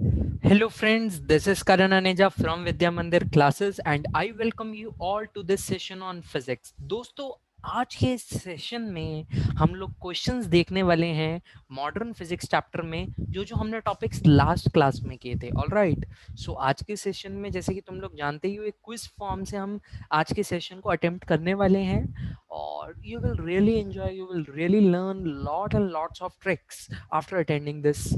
Hello friends, this is Karan Aneja from Vidya Mandir classes and I welcome you all to this session on physics. दोस्तों आज के session में हम लोग questions देखने वाले हैं मॉडर्न फिजिक्स चैप्टर में जो हमने टॉपिक्स लास्ट क्लास में किए थे. ऑलराइट, सो आज के सेशन में जैसे कि तुम लोग जानते ही हो एक क्विज फॉर्म से हम आज के सेशन को अटेम्प्ट करने वाले हैं और you will really enjoy, you will really learn lot and lots of tricks after attending this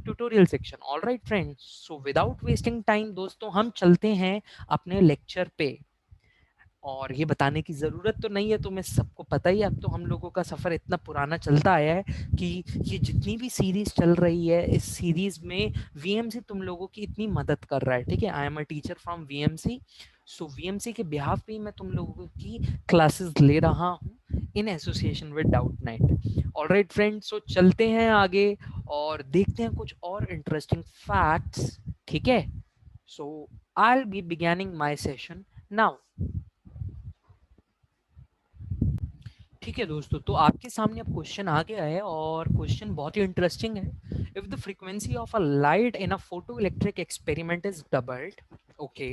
tutorial section. All right friends, so without wasting time दोस्तों हम चलते हैं अपने लेक्चर पे. और ये बताने की ज़रूरत तो नहीं है, तुम्हें सबको पता ही है, अब तो हम लोगों का सफ़र इतना पुराना चलता आया है कि ये जितनी भी सीरीज़ चल रही है इस सीरीज़ में वीएमसी तुम लोगों की इतनी मदद कर रहा है. ठीक है, I am a teacher from VMC, so VMC के बिहाफ पे ही मैं तुम लोगों की क्लासेस ले रहा हूँ in association with Doubtnut. Alright friends, so चलते हैं आगे और देखते हैं कुछ और इंटरेस्टिंग फैक्ट्स. ठीक है, so I will be beginning my session now. ठीक है दोस्तों, तो आपके सामने अब क्वेश्चन आ गया है और क्वेश्चन बहुत ही इंटरेस्टिंग है. If the frequency of a light in a photo electric experiment is doubled, okay,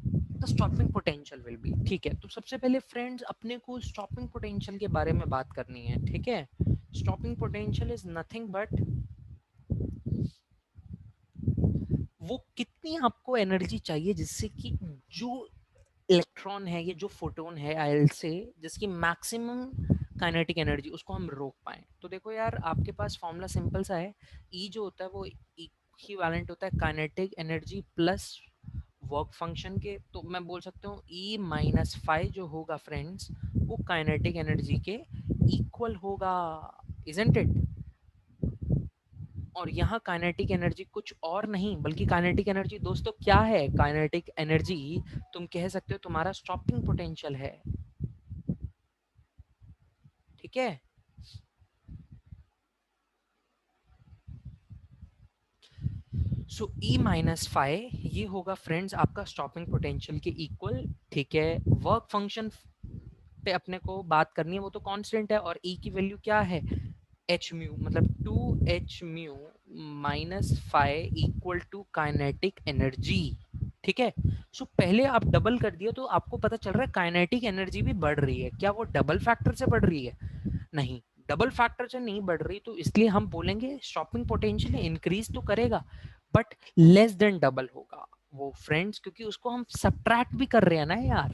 the stopping potential will be. ठीक है, तो सबसे पहले फ्रेंड्स अपने को स्टॉपिंग पोटेंशियल के बारे में बात करनी है. ठीक है, stopping potential is nothing but वो कितनी आपको एनर्जी चाहिए जिससे कि जो इलेक्ट्रॉन है, ये जो फोटोन है आयल से, जिसकी मैक्सिमम काइनेटिक एनर्जी, उसको हम रोक पाए. तो देखो यार, आपके पास फॉर्मूला सिंपल सा है. ई जो होता है वो इक्विवेलेंट होता है kinetic energy plus work function के. तो मैं बोल सकता हूँ ई माइनस फाइव जो होगा फ्रेंड्स वो काइनेटिक एनर्जी के इक्वल होगा, इजंट इट. और यहाँ काइनेटिक एनर्जी कुछ और नहीं बल्कि काइनेटिक एनर्जी दोस्तों क्या है? काइनेटिक एनर्जी तुम कह सकते हो तुम्हारा स्टॉपिंग पोटेंशियल है. ठीक है, सो ई माइनस फाइव ये होगा फ्रेंड्स आपका स्टॉपिंग पोटेंशियल के इक्वल. ठीक है, वर्क फंक्शन पे अपने को बात करनी है, वो तो कांस्टेंट है और ई की वैल्यू क्या है? एच म्यू, मतलब 2h mu minus five equal to kinetic energy. ठीक है, सो पहले आप डबल कर दिया तो आपको पता चल रहा है काइनेटिक एनर्जी भी बढ़ रही है. क्या वो डबल फैक्टर से बढ़ रही है? नहीं, डबल फैक्टर से नहीं बढ़ रही. तो इसलिए हम बोलेंगे स्टॉपिंग पोटेंशियल इंक्रीज तो करेगा बट लेस देन डबल होगा वो फ्रेंड्स, क्योंकि उसको हम सब्ट्रैक्ट भी कर रहे हैं ना यार.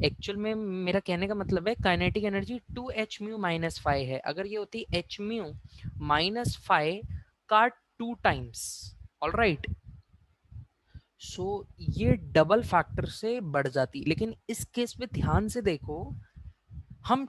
एक्चुअल में मेरा कहने का मतलब है kinetic energy 2h mu minus five है, अगर ये होती h म्यू माइनस फाइव का 2 टाइम्स. ऑल राइट, सो ये डबल फैक्टर से बढ़ जाती. लेकिन इस केस में ध्यान से देखो, हम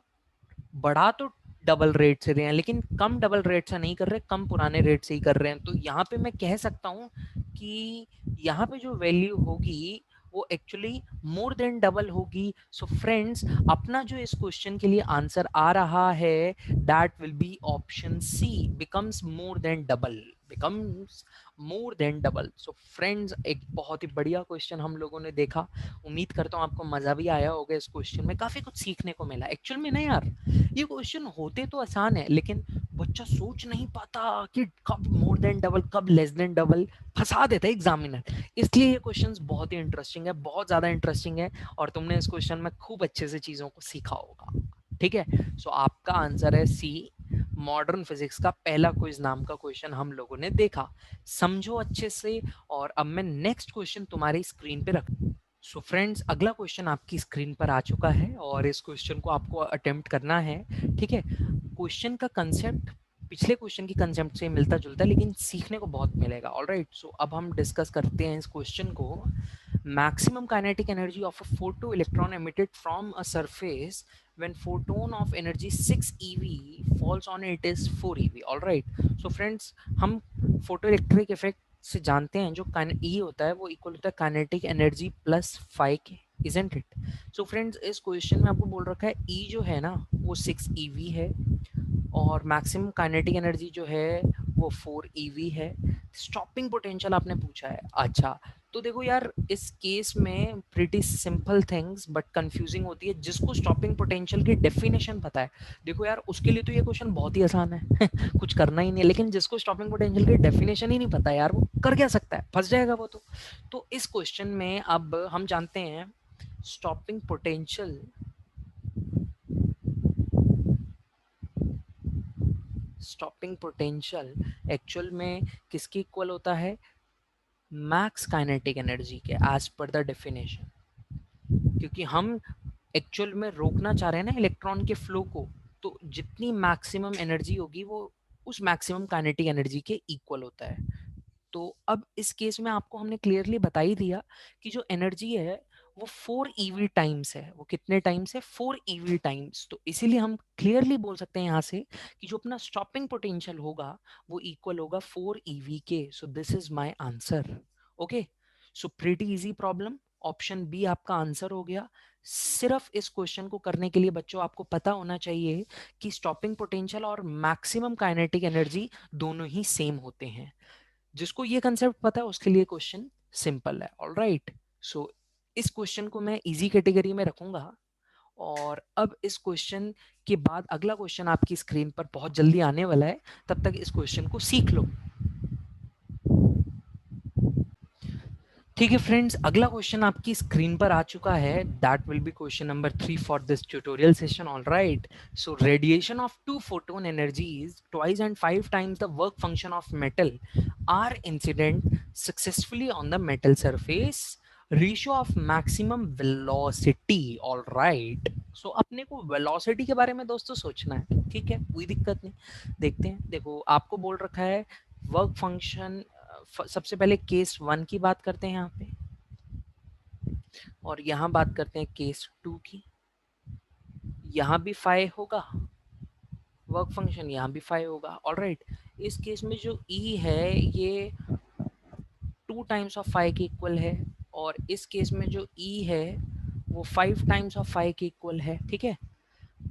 बढ़ा तो डबल रेट से रहे हैं लेकिन कम डबल रेट से नहीं कर रहे, कम पुराने रेट से ही कर रहे हैं. तो यहाँ पे मैं कह सकता हूँ कि यहाँ पे जो वैल्यू होगी वो एक्चुअली मोर देन डबल होगी. सो फ्रेंड्स, अपना जो इस क्वेश्चन के लिए आंसर आ रहा है that will be option C, becomes more than double, becomes more than double. So friends, एक बहुत ही बढ़िया क्वेश्चन हम लोगों ने देखा. उम्मीद करता हूँ आपको मजा भी आया होगा. इस क्वेश्चन में काफी कुछ सीखने को मिला. एक्चुअल में ना यार, ये क्वेश्चन होते तो आसान है लेकिन बच्चा सोच नहीं पाता कि कब मोर देन डबल कब लेस देन डबल, फंसा देता है एग्जामिनर. इसलिए ये क्वेश्चंस बहुत ही इंटरेस्टिंग है, बहुत ज्यादा इंटरेस्टिंग है और तुमने इस क्वेश्चन में खूब अच्छे से चीजों को सीखा होगा. ठीक है, सो आपका आंसर है सी. मॉडर्न फिजिक्स का पहला क्विज नाम का क्वेश्चन हम लोगों ने देखा. समझो अच्छे से. और अब मैं नेक्स्ट क्वेश्चन तुम्हारी स्क्रीन पे रख. सो फ्रेंड्स, अगला क्वेश्चन आपकी स्क्रीन पर आ चुका है और इस क्वेश्चन को आपको अटेम्प्ट करना है. ठीक है, क्वेश्चन का कंसेप्ट पिछले क्वेश्चन की कंसेप्ट से मिलता जुलता है लेकिन सीखने को बहुत मिलेगा. ऑलराइट, सो अब हम डिस्कस करते हैं इस क्वेश्चन को. Maximum kinetic energy of a photo electron emitted from a surface when photon of energy 6 eV falls on it is 4 eV. all right, so friends, हम फोटो इलेक्ट्रिक इफेक्ट से जानते हैं जो ई होता है वो इक्वल होता है काइनेटिक एनर्जी प्लस फाइव के, इजंट इट. सो फ्रेंड्स, इस क्वेश्चन में आपको बोल रखा है ई जो है ना वो 6 eV है और मैक्सिमम काइनेटिक एनर्जी जो है वो 4 eV है. स्टॉपिंग पोटेंशियल आपने पूछा है. अच्छा, तो देखो यार इस केस में pretty simple things but confusing होती है। जिसको स्टॉपिंग पोटेंशियल की डेफिनेशन पता है, देखो यार उसके लिए तो ये क्वेश्चन बहुत ही आसान है कुछ करना ही नहीं है। लेकिन जिसको स्टॉपिंग पोटेंशियल की डेफिनेशन ही नहीं पता यार, वो कर क्या सकता है, फंस जाएगा वो तो इस क्वेश्चन में अब हम जानते हैं स्टॉपिंग पोटेंशियल एक्चुअल में किसके इक्वल होता है, मैक्स काइनेटिक एनर्जी के, एज पर द डेफिनेशन। क्योंकि हम एक्चुअल में रोकना चाह रहे हैं ना इलेक्ट्रॉन के फ्लो को, तो जितनी मैक्सिमम एनर्जी होगी वो उस मैक्सिमम काइनेटिक एनर्जी के इक्वल होता है। तो अब इस केस में आपको हमने क्लियरली बता ही दिया कि जो एनर्जी है वो 4 EV टाइम्स है। वो कितने टाइम्स है, 4 EV टाइम्स। तो इसीलिए हम क्लियरली बोल सकते हैं यहाँ से कि जो अपना स्टॉपिंग पोटेंशियल होगा वो इक्वल होगा 4 EV के। So this is my answer. Okay, so pretty easy problem, option B आपका आंसर हो गया। सिर्फ इस क्वेश्चन को करने के लिए बच्चों आपको पता होना चाहिए कि स्टॉपिंग पोटेंशियल और मैक्सिमम काइनेटिक एनर्जी दोनों ही सेम होते हैं। जिसको ये कंसेप्ट पता है उसके लिए क्वेश्चन सिंपल है। ऑलराइट, सो इस क्वेश्चन को मैं इजी कैटेगरी में रखूंगा। और अब इस क्वेश्चन के बाद अगला क्वेश्चन आपकी स्क्रीन पर बहुत जल्दी आने वाला है, तब तक इस क्वेश्चन को सीख लो। ठीक है फ्रेंड्स, अगला क्वेश्चन आपकी स्क्रीन पर आ चुका है। That will B question number 3 for this tutorial session. All right, so radiation of 2 photon energies twice and 5 times the work function of metal are incident successfully on the metal surface. Ratio of maximum velocity. All right, so अपने को velocity के बारे में दोस्तों सोचना है। ठीक है, कोई दिक्कत नहीं। देखते हैं, देखो आपको बोल रखा है वर्क फंक्शन। सबसे पहले केस 1 की बात करते हैं यहाँ पे, और यहाँ बात करते हैं केस 2 की। यहाँ भी 5 होगा वर्क फंक्शन, यहाँ भी 5 होगा। ऑलराइट, इस केस में जो ई है ये 2 टाइम्स ऑफ 5 के इक्वल है, और इस केस में जो ई है वो 5 टाइम्स ऑफ 5 के इक्वल है। ठीक है,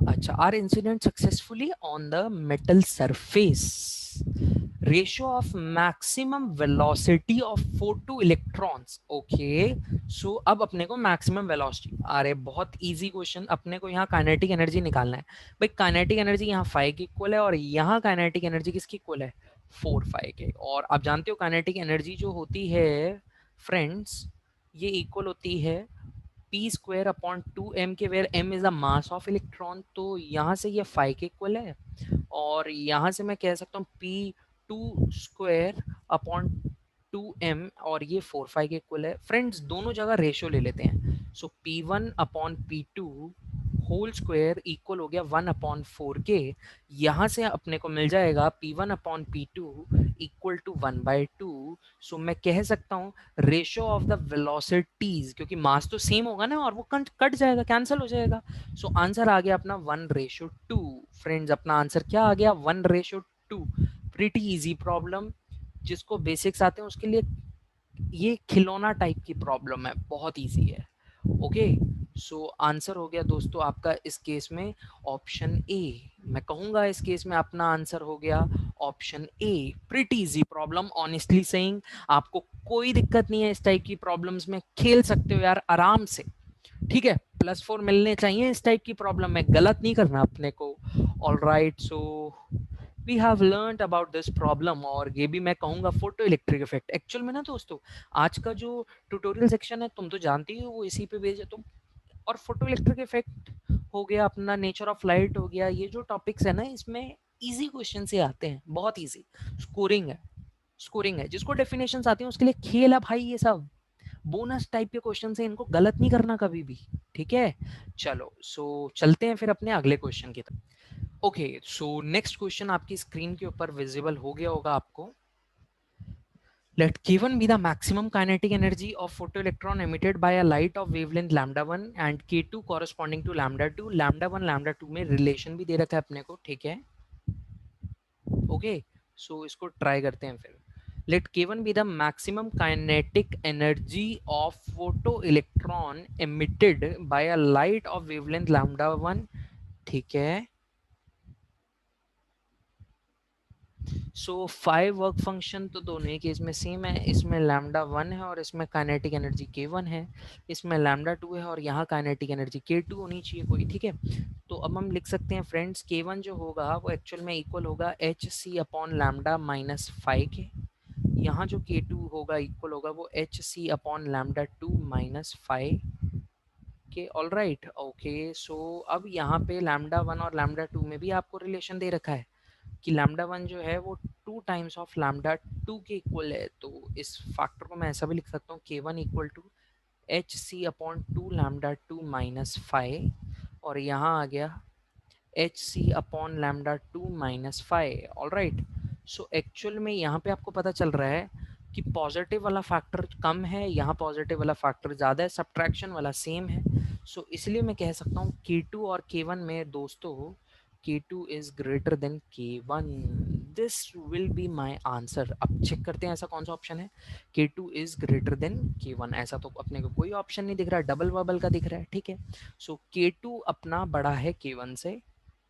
अच्छा, are incident successfully on the metal surface. Ratio of maximum velocity of photo electrons. Okay, so अब अपने को मैक्सिमम वेलोसिटी, अरे बहुत इजी क्वेश्चन, अपने को यहाँ काइनेटिक एनर्जी निकालना है। भाई काइनेटिक एनर्जी यहाँ 5 की इक्वल है, और यहाँ काइनेटिक एनर्जी किसकी इक्वल है, 4 5 के। और आप जानते हो काइनेटिक एनर्जी जो होती है फ्रेंड्स, ये इक्वल होती है पी स्क्वायर अपॉन 2m के, where m is the mass of electron. तो यहाँ से ये 5 के इक्वल है, और यहाँ से मैं कह सकता हूँ P2 स्क्वायर अपॉन 2m, और ये 4 5 के इक्वल है। फ्रेंड्स दोनों जगह रेशियो ले लेते हैं, so P1 upon P2 whole square equal हो गया 1 अपॉन 4 के। यहाँ से अपने को मिल जाएगा P1 upon P2 equal to 1/2। सो मैं कह सकता हूँ रेशियो ऑफ द वेलोसिटीज, क्योंकि मास तो सेम होगा ना, और वो कट जाएगा, कैंसिल हो जाएगा। सो आंसर आ गया अपना 1/2। फ्रेंड्स अपना आंसर क्या आ गया, 1/2। प्रीटी इजी प्रॉब्लम, जिसको बेसिक्स आते हैं उसके लिए ये खिलौना टाइप की प्रॉब्लम है, बहुत इजी है। ओके, सो आंसर हो गया दोस्तों आपका इस केस में ऑप्शन ए। मैं कहूंगा इस केस में अपना आंसर हो गया option A. Pretty easy problem, honestly saying आपको कोई दिक्कत नहीं है इस टाइप की प्रॉब्लम्स में, खेल सकते हो यार आराम से। ठीक है, +4 मिलने चाहिए इस टाइप की प्रॉब्लम में, गलत नहीं करना अपने को। All right, so we have learned about this problem, और ये भी मैं कहूँगा फोटो इलेक्ट्रिक इफेक्ट। एक्चुअल में ना दोस्तों, आज का जो ट्यूटोरियल सेक्शन है तुम तो जानती हो वो इसी पे बेस्ड है। तुम और फोटो इलेक्ट्रिक इफेक्ट हो गया, अपना नेचर ऑफ लाइट हो गया, ये जो टॉपिक्स है ना इसमें इजी क्वेश्चन से आते हैं, बहुत इजी। स्कोरिंग है जिसको डेफिनेशंस आती हैं उसके लिए खेल है भाई, ये सब बोनस टाइप के क्वेश्चन है, इनको गलत नहीं करना कभी भी। ठीक है, चलो सो चलते हैं फिर अपने अगले क्वेश्चन की तरफ। ओके, सो नेक्स्ट क्वेश्चन आपकी स्क्रीन के ऊपर विजिबल हो गया होगा आपको। Let K1 be the maximum kinetic energy of photoelectron emitted by a light of wavelength lambda 1 and K2 corresponding to lambda 2. lambda 1 lambda 2 में रिलेशन भी दे रखा है अपने को, ठीक है। ओके, सो इसको ट्राई करते हैं फिर। Let K1 be the maximum kinetic energy of photoelectron emitted by a light of wavelength lambda 1, ठीक है। सो 5 वर्क फंक्शन तो दोनों ही केस में सेम है, इसमें लैम्डा 1 है और इसमें काइनेटिक एनर्जी k1 है, इसमें लैम्डा 2 है और यहाँ काइनेटिक एनर्जी k2 होनी चाहिए कोई, ठीक है। तो अब हम लिख सकते हैं फ्रेंड्स k1 जो होगा वो एक्चुअल में इक्वल होगा h c upon lambda minus 5 के, यहाँ जो k2 होगा इक्वल होगा वो h c upon lambda 2 minus 5 के। All right, okay. सो अब यहाँ पे लैम्डा 1 और लैम्डा 2 में भी आपको रिलेशन दे रखा है कि लैम्डा 1 जो है वो 2 टाइम्स ऑफ लैम्डा 2 के इक्वल है, तो इस फैक्टर को मैं ऐसा भी लिख सकता हूँ k1 equal to h c upon 2 lambda 2 minus 5, और यहाँ आ गया h c upon lambda 2 minus 5। All right, so actual में यहाँ पे आपको पता चल रहा है कि पॉजिटिव वाला फैक्टर कम है, यहाँ पॉजिटिव वाला फैक्टर ज़्यादा है, सब्ट्रैक्शन वाला सेम है। सो इसलिए मैं कह सकता हूँ k2 और k1 में दोस्तों k2 is greater than k1। this will be my answer। अब चेक करते हैं ऐसा कौन सा ऑप्शन है k2 is greater than k1। ऐसा तो अपने को कोई ऑप्शन नहीं दिख रहा, डबल बबल का दिख रहा है, ठीक है। सो k2 अपना बड़ा है k1 से,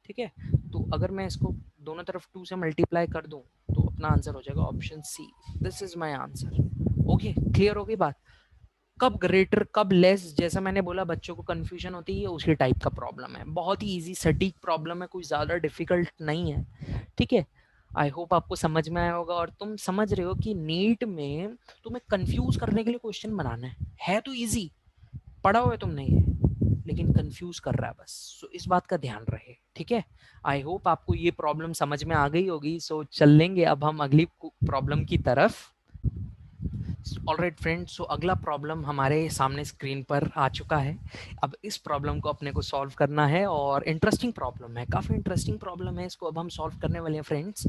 ठीक है। तो अगर मैं इसको दोनों तरफ 2 से मल्टीप्लाई कर दूं तो अपना आंसर हो जाएगा option C. This is my answer. Okay, clear हो गई बात। कब ग्रेटर कब लेस, जैसा मैंने बोला बच्चों को कंफ्यूजन होती है, उसी टाइप का प्रॉब्लम है, बहुत ही इजी सटीक प्रॉब्लम है, कोई ज़्यादा डिफिकल्ट नहीं है, ठीक है। आई होप आपको समझ में आया होगा और तुम समझ रहे हो कि नीट में तुम्हें कंफ्यूज करने के लिए क्वेश्चन बनाना है तो इजी, पढ़ा हुआ है तुमने ये, लेकिन कंफ्यूज कर रहा है बस। सो इस बात का ध्यान रहे, ठीक है। आई होप आपको ये प्रॉब्लम समझ में आ गई होगी। सो चल लेंगे अब हम अगली प्रॉब्लम की तरफ। ऑलराइट फ्रेंड्स, सो अगला प्रॉब्लम हमारे सामने स्क्रीन पर आ चुका है। अब इस प्रॉब्लम को अपने को सॉल्व करना है और इंटरेस्टिंग प्रॉब्लम है, काफ़ी इंटरेस्टिंग प्रॉब्लम है, इसको अब हम सॉल्व करने वाले हैं friends.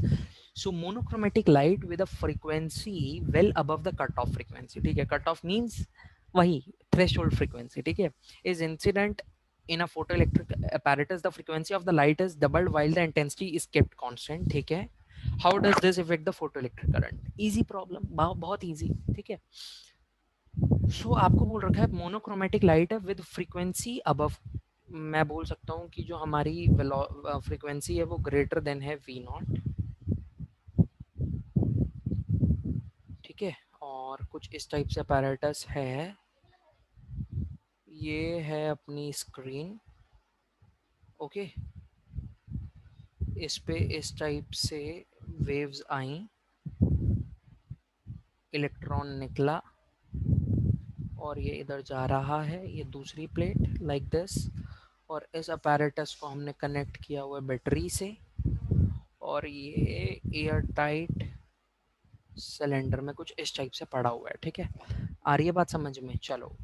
So monochromatic light with a frequency well above the cut off frequency, ठीक है, कट ऑफ मीन्स वही थ्रेशोल्ड फ्रीक्वेंसी, ठीक है, is incident in a photoelectric apparatus the frequency of the light is doubled while the intensity is kept constant, ठीक है। How does this effect the photoelectric current. Easy problem, बहुत easy, ठीक है। सो आपको बोल रखा है मोनोक्रोमेटिक लाइट है विद फ्रीक्वेंसी अबव, मैं बोल सकता हूँ कि जो हमारी फ्रीक्वेंसी है वो ग्रेटर देन है वी नॉट, ठीक है। और कुछ इस टाइप से apparatus है, ये है अपनी स्क्रीन, ओके। इस पे इस टाइप से वेव्स आई, इलेक्ट्रॉन निकला और ये इधर जा रहा है, ये दूसरी प्लेट लाइक दिस, और इस अपैरेटस को हमने कनेक्ट किया हुआ है बैटरी से, और ये एयर टाइट सिलेंडर में कुछ इस टाइप से पड़ा हुआ है, ठीक है। आ रही है बात समझ में, चलो।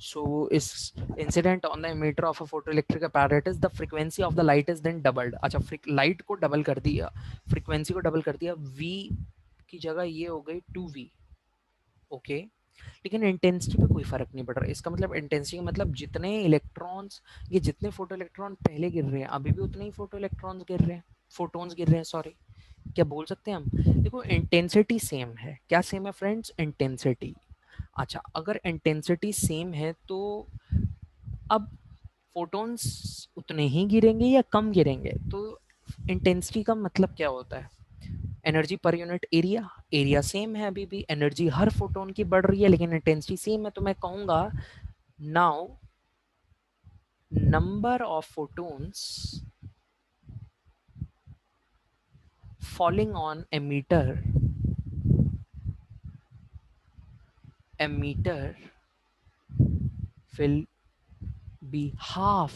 सो इस incident on the emitter of a photoelectric apparatus the frequency of the light is then doubled. अच्छा, लाइट को डबल कर दिया, फ्रीक्वेंसी को डबल कर दिया, v की जगह ये हो गई 2v, ओके। लेकिन इंटेंसिटी पे कोई फर्क नहीं पड़ रहा, इसका मतलब इंटेंसिटी का मतलब जितने इलेक्ट्रॉन्स, ये जितने फोटो इलेक्ट्रॉन पहले गिर रहे हैं अभी भी उतने ही फोटो इलेक्ट्रॉन्स गिर रहे हैं, फोटोन्स गिर रहे हैं, सॉरी, क्या बोल सकते हैं हम। देखो इंटेंसिटी सेम है, क्या सेम है फ्रेंड्स, इंटेंसिटी। अच्छा, अगर इंटेंसिटी सेम है तो अब फोटोन्स उतने ही गिरेंगे या कम गिरेंगे, तो इंटेंसिटी का मतलब क्या होता है, energy per unit area, area same है अभी भी, एनर्जी हर फोटोन की बढ़ रही है लेकिन इंटेंसिटी सेम है, तो मैं कहूंगा now number of photons falling on emitter will be half,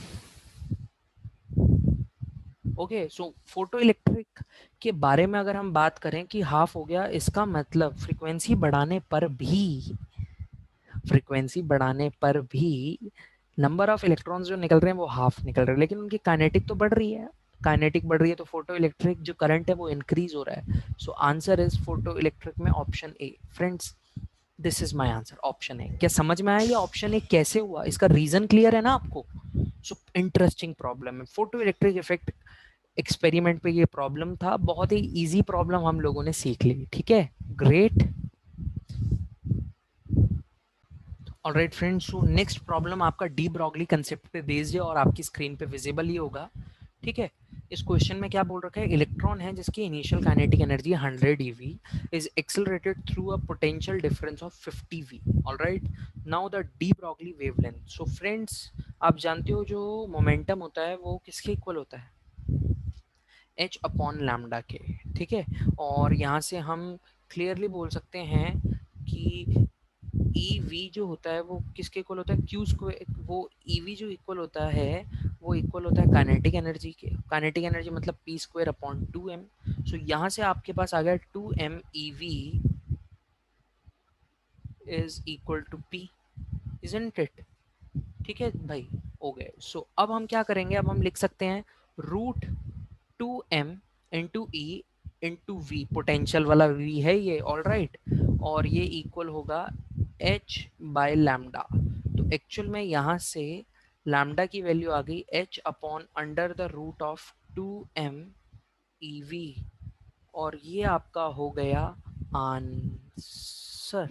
okay. So photo electric के बारे में अगर हम बात करें कि हाफ हो गया, इसका मतलब फ्रीक्वेंसी बढ़ाने पर भी नंबर ऑफ इलेक्ट्रॉन्स जो निकल रहे हैं वो हाफ निकल रहे हैं, लेकिन उनकी काइनेटिक तो बढ़ रही है, काइनेटिक बढ़ रही है तो फोटो इलेक्ट्रिक जो करंट है वो इंक्रीज हो रहा है। So answer is photo electric में option A friends. This is my answer, option A. क्या समझ में आया ये ऑप्शन ए कैसे हुआ, इसका रीजन क्लियर है ना आपको। सो इंटरेस्टिंग प्रॉब्लम है, फोटो इलेक्ट्रिक इफेक्ट एक्सपेरिमेंट पे ये प्रॉब्लम था, बहुत ही इजी प्रॉब्लम हम लोगों ने सीख ली, ठीक है, ग्रेट। ऑलराइट फ्रेंड्स, सो नेक्स्ट प्रॉब्लम आपका डी ब्रॉगली कंसेप्ट पे बेस्ड है और आपकी स्क्रीन पे विजिबल ही होगा, ठीक है। इस क्वेश्चन में क्या बोल रखा है, इलेक्ट्रॉन है जिसकी initial kinetic energy 100 eV is accelerated through a potential difference of 50 V. Alright, now the de Broglie wavelength. So friends, आप जानते हो जो मोमेंटम होता है वो किसके इक्वल होता है, h अपॉन लैम्डा के, ठीक है। और यहाँ से हम क्लियरली बोल सकते हैं कि ई वी जो होता है वो किसके इक्वल होता है, क्यू स्क्वायर, वो ई वी जो इक्वल होता है वो इक्वल होता है काइनेटिक एनर्जी के। काइनेटिक एनर्जी मतलब p square upon 2m। So यहाँ से आपके पास आ गया 2m e v is equal to p, isn't it, ठीक है भाई, हो गए। सो अब हम क्या करेंगे, अब हम लिख सकते हैं root 2m into e into v, potential वाला वी है ये, ऑल राइट, और ये इक्वल होगा h बाय लैम्डा। तो एक्चुअल में यहाँ से लैम्डा की वैल्यू आ गई h अपॉन under the root of 2m ev, और ये आपका हो गया आंसर।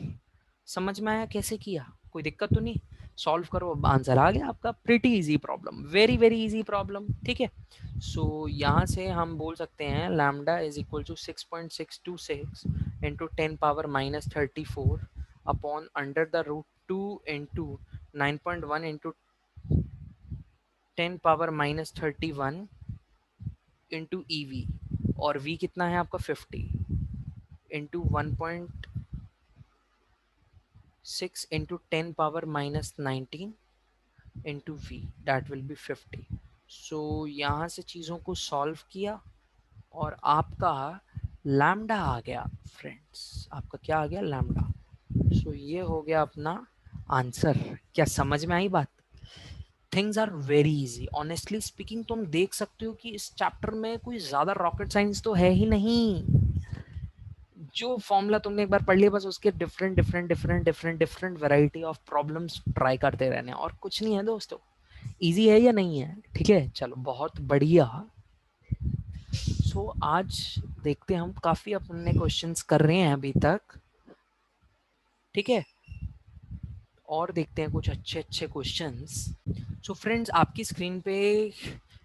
समझ में आया कैसे किया, कोई दिक्कत तो नहीं, सॉल्व करो, आंसर आ गया आपका। Pretty easy problem, very very easy problem, ठीक है। सो यहाँ से हम बोल सकते हैं lambda is equal to 6.626 into 10⁻−34 upon under the root 2 into 9.1 into 10⁻−31 into e v, और v कितना है आपका 50 into 1.6 into 10⁻−19 into v, that will be 50। So यहाँ से चीज़ों को सॉल्व किया और आपका लैम्डा आ गया फ्रेंड्स, आपका क्या आ गया, लैम्डा। सो ये हो गया अपना आंसर। क्या समझ में आई बात? Things are very easy, honestly speaking तुम देख सकते हो कि इस चैप्टर में कोई ज़्यादा रॉकेट साइंस तो है ही नहीं। जो फॉर्मूला तुमने एक बार पढ़ लिया बस उसके different different different different different variety of problems try करते रहने, और कुछ नहीं है दोस्तों। इजी है या नहीं है? ठीक है, चलो बहुत बढ़िया। सो आज देखते हैं, हम काफ़ी अपने क्वेश्चंस कर रहे हैं अभी तक, ठीक है, और देखते हैं कुछ अच्छे अच्छे क्वेश्चंस। सो फ्रेंड्स, आपकी स्क्रीन पे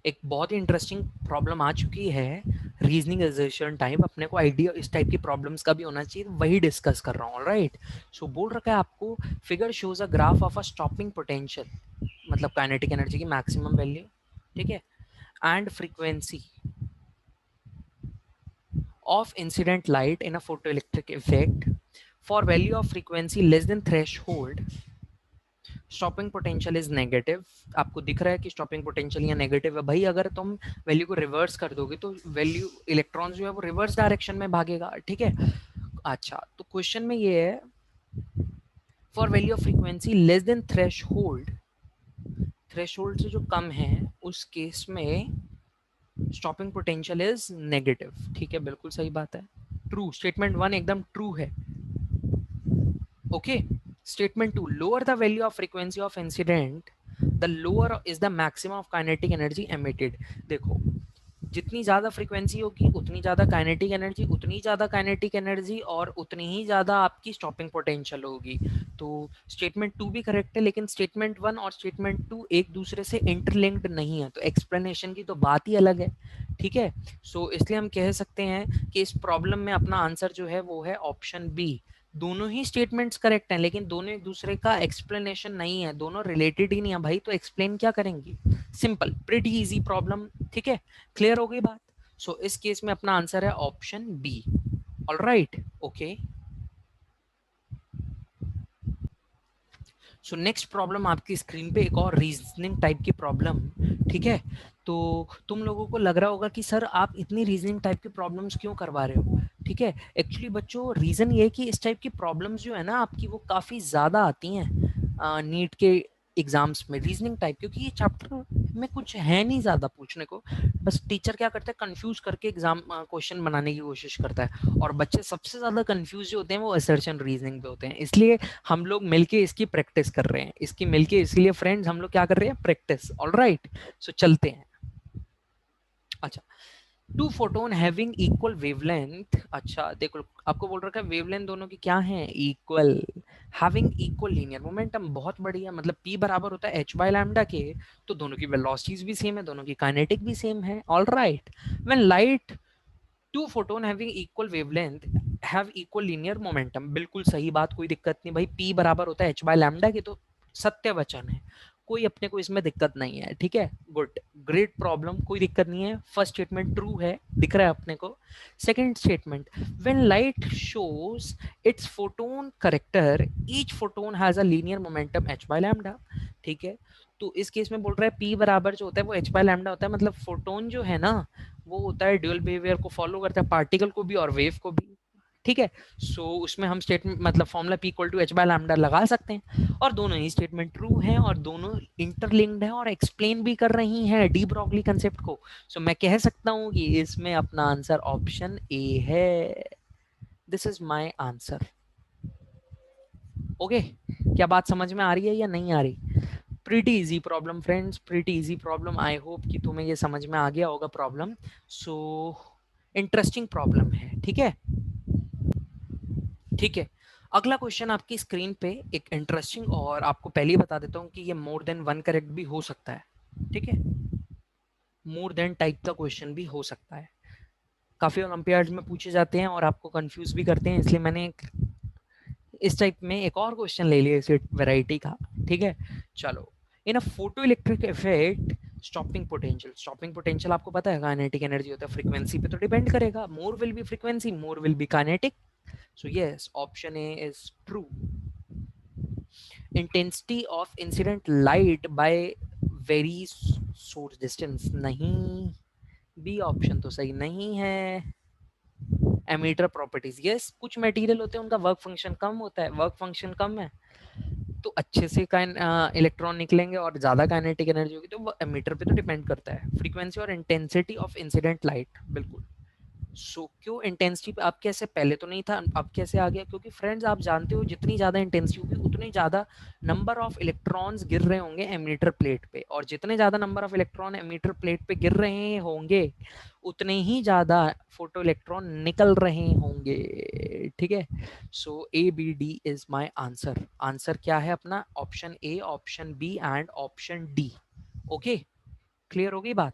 एक बहुत ही इंटरेस्टिंग प्रॉब्लम आ चुकी है, रीजनिंग एग्जर्शन टाइप। अपने को आइडिया इस टाइप की प्रॉब्लम्स का भी होना चाहिए, वही डिस्कस कर रहा हूँ, राइट। सो बोल रखा है आपको, figure shows a graph of a stopping potential, मतलब काइनेटिक एनर्जी की मैक्सिमम वैल्यू, ठीक है, and frequency of incident light in a photoelectric effect for value of frequency less than threshold, stopping potential is negative. आपको दिख रहा है कि stopping potential या नेगेटिव है भाई, अगर तुम वैल्यू को रिवर्स कर दोगे तो वैल्यू इलेक्ट्रॉन जो है वो रिवर्स डायरेक्शन में भागेगा, ठीक है। अच्छा, तो क्वेश्चन में ये है, for value of frequency less than threshold, threshold से जो कम है उस केस में स्टॉपिंग पोटेंशियल इज नेगेटिव, ठीक है, बिल्कुल सही बात है, ट्रू। स्टेटमेंट 1 एकदम ट्रू है, okay. Statement 2, lower the value of frequency of incident the lower is the maximum of kinetic energy emitted. देखो, जितनी ज़्यादा फ्रीक्वेंसी होगी उतनी ज़्यादा काइनेटिक एनर्जी, उतनी ज़्यादा काइनेटिक एनर्जी और उतनी ही ज़्यादा आपकी स्टॉपिंग पोटेंशियल होगी। तो स्टेटमेंट 2 भी करेक्ट है, लेकिन स्टेटमेंट 1 और स्टेटमेंट 2 एक दूसरे से इंटरलिंक्ड नहीं है, तो एक्सप्लेनेशन की तो बात ही अलग है, ठीक है। सो इसलिए हम कह सकते हैं कि इस प्रॉब्लम में अपना आंसर जो है वो है ऑप्शन बी। दोनों ही स्टेटमेंट्स करेक्ट हैं, लेकिन दोनों एक दूसरे का एक्सप्लेनेशन नहीं है, दोनों रिलेटेड ही नहीं है भाई, तो एक्सप्लेन क्या करेंगे? सिंपल, प्रीटी इजी प्रॉब्लम, ठीक है, क्लियर हो गई बात। सो इस केस में अपना आंसर है option B, all right, okay. So next problem आपकी स्क्रीन पे एक और रीजनिंग टाइप की प्रॉब्लम, ठीक है। तो तुम लोगों को लग रहा होगा कि सर आप इतनी रीजनिंग टाइप की प्रॉब्लम्स क्यों करवा रहे हो, ठीक है। एक्चुअली बच्चों, रीज़न ये है कि इस टाइप की प्रॉब्लम्स जो है ना आपकी, वो काफ़ी ज़्यादा आती हैं नीट के एग्जाम्स में, रीजनिंग टाइप, क्योंकि ये चैप्टर में कुछ है नहीं ज़्यादा पूछने को, बस टीचर क्या करता है, कंफ्यूज करके एग्जाम क्वेश्चन बनाने की कोशिश करता है, और बच्चे सबसे ज़्यादा कंफ्यूज जो होते हैं वो असर्शन रीजनिंग पे होते हैं। इसलिए हम लोग मिलके इसकी प्रैक्टिस कर रहे हैं, इसकी मिलके, इसलिए फ्रेंड्स हम लोग क्या कर रहे हैं, प्रैक्टिस, ऑलराइट। सो चलते हैं। अच्छा, two photon having equal wavelength, अच्छा देखो आपको बोल रखा है वेवलेंथ दोनों की क्या है, equal, having equal linear momentum, बहुत बढ़िया, मतलब p बराबर होता है h बाय लैम्डा के, तो दोनों की वेलोसिटीज भी सेम है, दोनों की काइनेटिक भी सेम है। All right, when light two photon having equal wavelength have equal linear momentum, बिल्कुल सही बात, कोई दिक्कत नहीं भाई, p बराबर होता है h बाय लैम्डा के, तो सत्य वचन है, कोई अपने को इसमें दिक्कत नहीं है, ठीक है, गुड, ग्रेट प्रॉब्लम, कोई दिक्कत नहीं है। फर्स्ट स्टेटमेंट ट्रू है, दिख रहा है अपने को। Second statement, when light shows it's photon character each photon has a linear momentum h by lambda, ठीक है, तो इस केस में बोल रहा है p बराबर जो होता है वो h बाय लैम्डा होता है, मतलब फोटोन जो है ना वो होता है ड्यूअल बिहेवियर को फॉलो करता है, पार्टिकल को भी और वेव को भी, ठीक है। सो उसमें हम स्टेटमेंट मतलब formula p equal to h by lambda लगा सकते हैं, और दोनों ही स्टेटमेंट ट्रू हैं और दोनों इंटरलिंक्ड हैं और एक्सप्लेन भी कर रही हैं डी ब्रॉगली कंसेप्ट को। सो मैं कह सकता हूं कि इसमें अपना आंसर ऑप्शन ए है। This is my answer. Okay, क्या बात समझ में आ रही है या नहीं आ रही? Pretty easy problem friends, pretty easy problem, I hope कि तुम्हें ये समझ में आ गया होगा प्रॉब्लम। सो इंटरेस्टिंग प्रॉब्लम है, ठीक है, ठीक है। अगला क्वेश्चन आपकी स्क्रीन पे एक इंटरेस्टिंग, और आपको पहले ही बता देता हूँ कि ये मोर देन वन करेक्ट भी हो सकता है, ठीक है, मोर देन टाइप का क्वेश्चन भी हो सकता है, काफी ओलंपियाड्स में पूछे जाते हैं और आपको कंफ्यूज भी करते हैं, इसलिए मैंने इस टाइप में एक और क्वेश्चन ले लिया इस वैरायटी का, ठीक है। चलो, in a photo electric effect stopping potential आपको पता है काइनेटिक एनर्जी होता है, फ्रीक्वेंसी पे तो डिपेंड करेगा, more will be frequency, more will be kinetic, so yes option A is true. Intensity of incident light by very source distance, नहीं, B option तो सही नहीं है। एमीटर प्रॉपर्टीज, यस, कुछ मटेरियल होते हैं उनका वर्क फंक्शन कम होता है, वर्क फंक्शन कम है तो अच्छे से इलेक्ट्रॉन निकलेंगे और ज्यादा काइनेटिक एनर्जी होगी, तो वो एमीटर पे तो डिपेंड करता है। फ्रीक्वेंसी और इंटेंसिटी ऑफ इंसिडेंट लाइट, बिल्कुल। सो क्यों इंटेंसिटी पे अब कैसे, पहले तो नहीं था अब कैसे आ गया, क्योंकि फ्रेंड्स आप जानते हो जितनी ज्यादा इंटेंसिटी होगी उतनी ज्यादा नंबर ऑफ इलेक्ट्रॉन्स गिर रहे होंगे एमीटर प्लेट पे, और जितने ज्यादा number of electron emitter plate पे गिर रहे होंगे उतने ही ज्यादा फोटो इलेक्ट्रॉन निकल रहे होंगे, ठीक है। So A B D is my answer. Answer क्या है अपना? Option A, option B and option D. Okay, clear हो गई बात?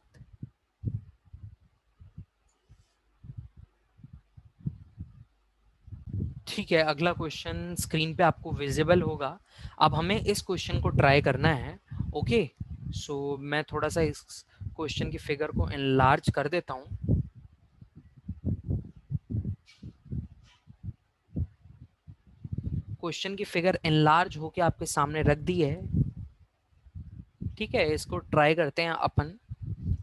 ठीक है, अगला क्वेश्चन स्क्रीन पे आपको विजिबल होगा। अब हमें इस क्वेश्चन को ट्राई करना है। ओके, सो मैं थोड़ा सा इस क्वेश्चन की फिगर को एनलार्ज कर देता हूं। क्वेश्चन की फिगर एनलार्ज होके आपके सामने रख दी है, ठीक है। इसको ट्राई करते हैं अपन।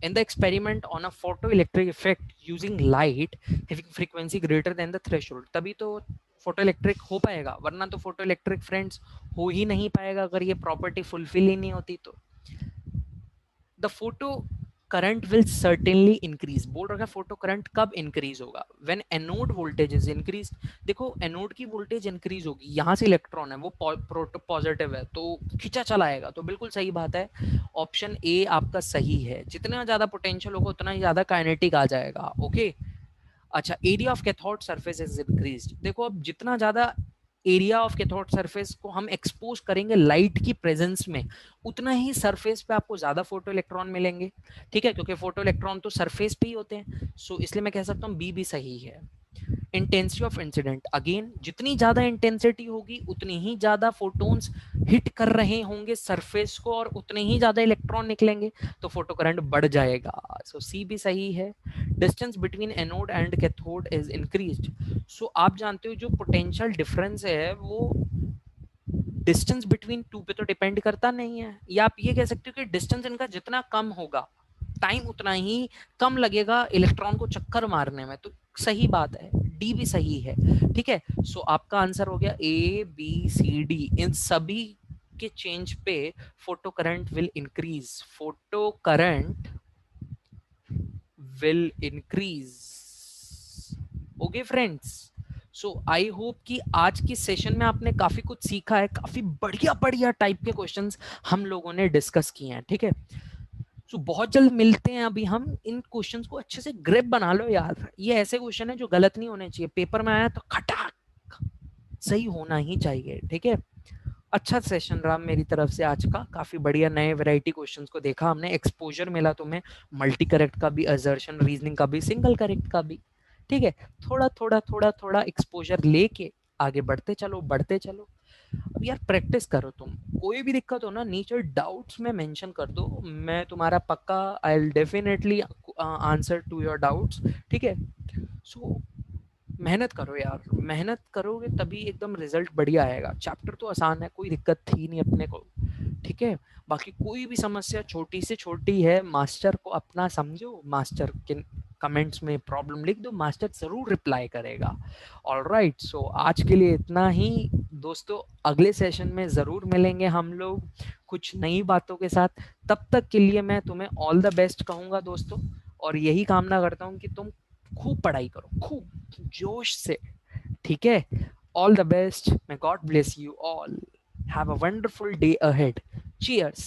In the experiment on a photoelectric effect using light having frequency greater than the threshold, तभी तो फोटोइलेक्ट्रिक हो पाएगा, वरना तो फोटोइलेक्ट्रिक फ्रेंड्स हो ही नहीं पाएगा अगर ये प्रॉपर्टी फुलफिल ही नहीं होती तो। The photo current will certainly increase, बोल रखा है फोटो करंट कब इंक्रीज होगा? When anode voltage is increase. देखो एनोड की वोल्टेज इंक्रीज होगी, यहाँ से इलेक्ट्रॉन है वो पॉजिटिव है तो खींचा चलाएगा, तो बिल्कुल सही बात है, ऑप्शन ए आपका सही है। जितना ज्यादा पोटेंशियल होगा उतना ही ज्यादा काइनेटिक आ जाएगा। ओके, अच्छा, area of cathode surface is increased. देखो अब जितना ज्यादा एरिया ऑफ कैथोड सरफेस को हम एक्सपोज करेंगे लाइट की प्रेजेंस में, उतना ही सरफेस पे आपको ज्यादा फोटो इलेक्ट्रॉन मिलेंगे, ठीक है, क्योंकि फोटो इलेक्ट्रॉन तो सरफेस पे ही होते हैं। सो इसलिए मैं कह सकता हूँ बी भी सही है। इंटेंसिटी ऑफ इंसिडेंट, अगेन जितनी ज्यादा इंटेंसिटी होगी उतनी ही ज्यादा फोटोन्स हिट कर रहे होंगे सरफेस को और उतने ही ज्यादा इलेक्ट्रॉन निकलेंगे, तो फोटो करंट बढ़ जाएगा। सो सी भी सही है। Distance between anode and cathode is increased. So आप जानते हो जो पोटेंशियल डिफरेंस है वो डिस्टेंस बिटवीन टू पे तो डिपेंड करता नहीं है, या आप ये कह सकते हो कि डिस्टेंस इनका जितना कम होगा टाइम उतना ही कम लगेगा इलेक्ट्रॉन को चक्कर मारने में, तो सही बात है, डी भी सही है, ठीक है। सो आपका आंसर हो गया ए बी सी डी, इन सभी के चेंज पे photo current will increase, photo current will increase. Okay friends, so I hope कि आज की सेशन में आपने काफी कुछ सीखा है, काफी बढ़िया बढ़िया टाइप के क्वेश्चंस हम लोगों ने डिस्कस किए हैं, ठीक है। सो बहुत जल्द मिलते हैं, अभी हम इन क्वेश्चंस को अच्छे से ग्रिप बना लो यार, ये ऐसे क्वेश्चन है जो गलत नहीं होने चाहिए, पेपर में आया तो खटाक सही होना ही चाहिए, ठीक है। अच्छा सेशन रहा मेरी तरफ से आज का, काफी बढ़िया नए वैरायटी क्वेश्चंस को देखा हमने, एक्सपोजर मिला तुम्हें, मल्टी करेक्ट का भी, असर्शन रीजनिंग का भी, सिंगल करेक्ट का भी, ठीक है। थोड़ा थोड़ा थोड़ा थोड़ा एक्सपोजर लेके आगे बढ़ते चलो, बढ़ते चलो। अब यार प्रैक्टिस करो, तुम कोई भी दिक्कत हो ना नीचे डाउट्स में मेंशन कर दो, मैं तुम्हारा पक्का, I will definitely answer to your doubts, ठीक है। सो मेहनत करो यार, मेहनत करोगे तभी एकदम रिजल्ट बढ़िया आएगा। चैप्टर तो आसान है, कोई दिक्कत थी नहीं अपने को, ठीक है। बाकी कोई भी समस्या छोटी से छोटी है, मास्टर को अपना समझो, मास्टर के कमेंट्स में प्रॉब्लम लिख दो, मास्टर जरूर रिप्लाई करेगा। ऑलराइट, सो आज के लिए इतना ही दोस्तों, अगले सेशन में जरूर मिलेंगे हम लोग कुछ नई बातों के साथ। तब तक के लिए मैं तुम्हें ऑल द बेस्ट कहूंगा दोस्तों, और यही कामना करता हूँ कि तुम खूब पढ़ाई करो, खूब जोश से, ठीक है। All the best, may God bless you all, have a wonderful day ahead, cheers.